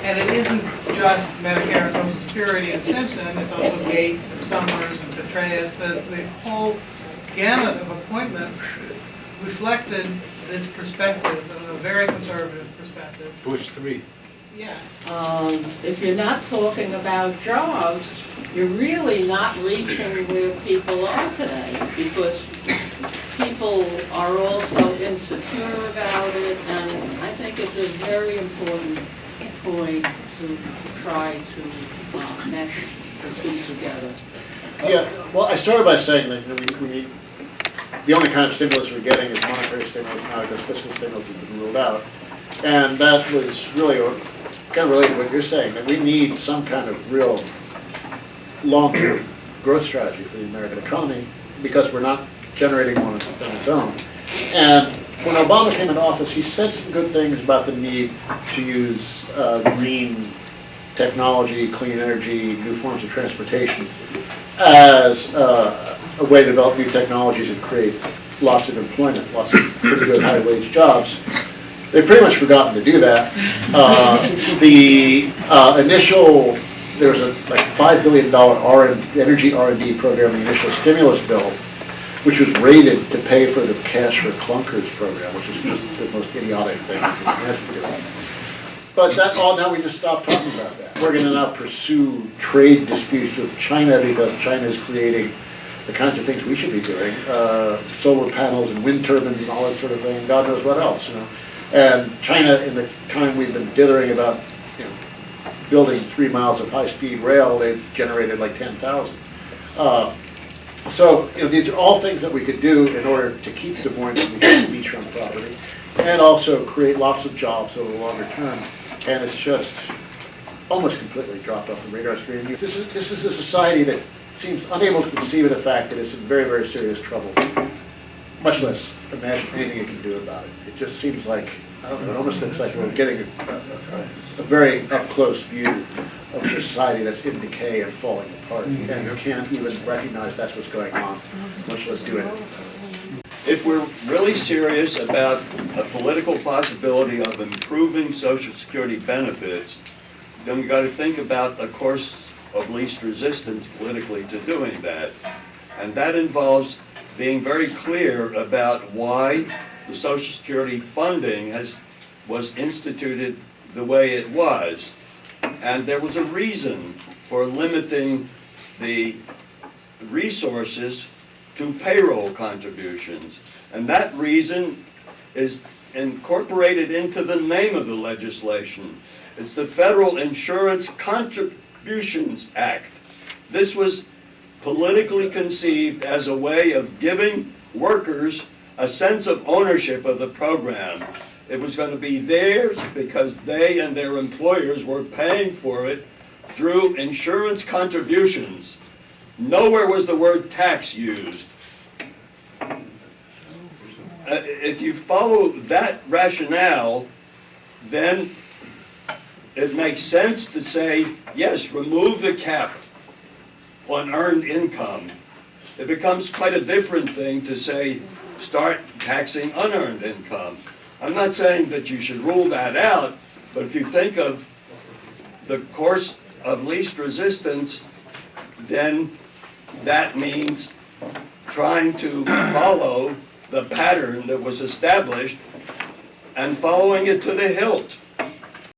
And it isn't just Medicare and Social Security and Simpson, it's also Gates and Summers and Petraeus, the whole gamut of appointments reflected this perspective, a very conservative perspective. Bush 3. Yeah. If you're not talking about jobs, you're really not reaching where people are today, because people are also insecure about it, and I think it's a very important point to try to mesh the two together. Yeah, well, I started by saying that we need, the only kind of stimulus we're getting is monetary stimulus now because fiscal stimulus has been ruled out. And that was really kind of related to what you're saying, that we need some kind of real long-term growth strategy for the American economy because we're not generating one on its own. And when Obama came into office, he said some good things about the need to use green technology, clean energy, new forms of transportation as a way to develop new technologies and create lots of employment, lots of pretty good high-wage jobs. They've pretty much forgotten to do that. There was a like $5 billion energy R&D program, the initial stimulus bill, which was rated to pay for the Cash for Clunkers program, which is just the most idiotic thing you can imagine. But now we just stopped talking about that. We're going to now pursue trade disputes with China because China is creating the kinds of things we should be doing, solar panels and wind turbines and all that sort of thing, and God knows what else, you know. And China, in the time we've been dithering about, you know, building 3 miles of high-speed rail, they've generated like 10,000. So, you know, these are all things that we could do in order to keep Des Moines on the beachfront property and also create lots of jobs over the longer term. And it's just almost completely dropped off the radar screen. This is a society that seems unable to conceive of the fact that it's in very, very serious trouble, much less imagine anything it can do about it. It just seems like, I don't know, it almost looks like we're getting a very up-close view of a society that's in decay and falling apart, and can't even recognize that's what's going on, much less do anything. If we're really serious about a political possibility of improving Social Security benefits, then we've got to think about a course of least resistance politically to doing that. And that involves being very clear about why the Social Security funding was instituted the way it was. And there was a reason for limiting the resources to payroll contributions. And that reason is incorporated into the name of the legislation. It's the Federal Insurance Contributions Act. This was politically conceived as a way of giving workers a sense of ownership of the program. It was going to be theirs because they and their employers were paying for it through insurance contributions. Nowhere was the word tax used. If you follow that rationale, then it makes sense to say, yes, remove the cap on earned income. It becomes quite a different thing to say, start taxing unearned income. I'm not saying that you should rule that out, but if you think of the course of least resistance, then that means trying to follow the pattern that was established and following it to the hilt.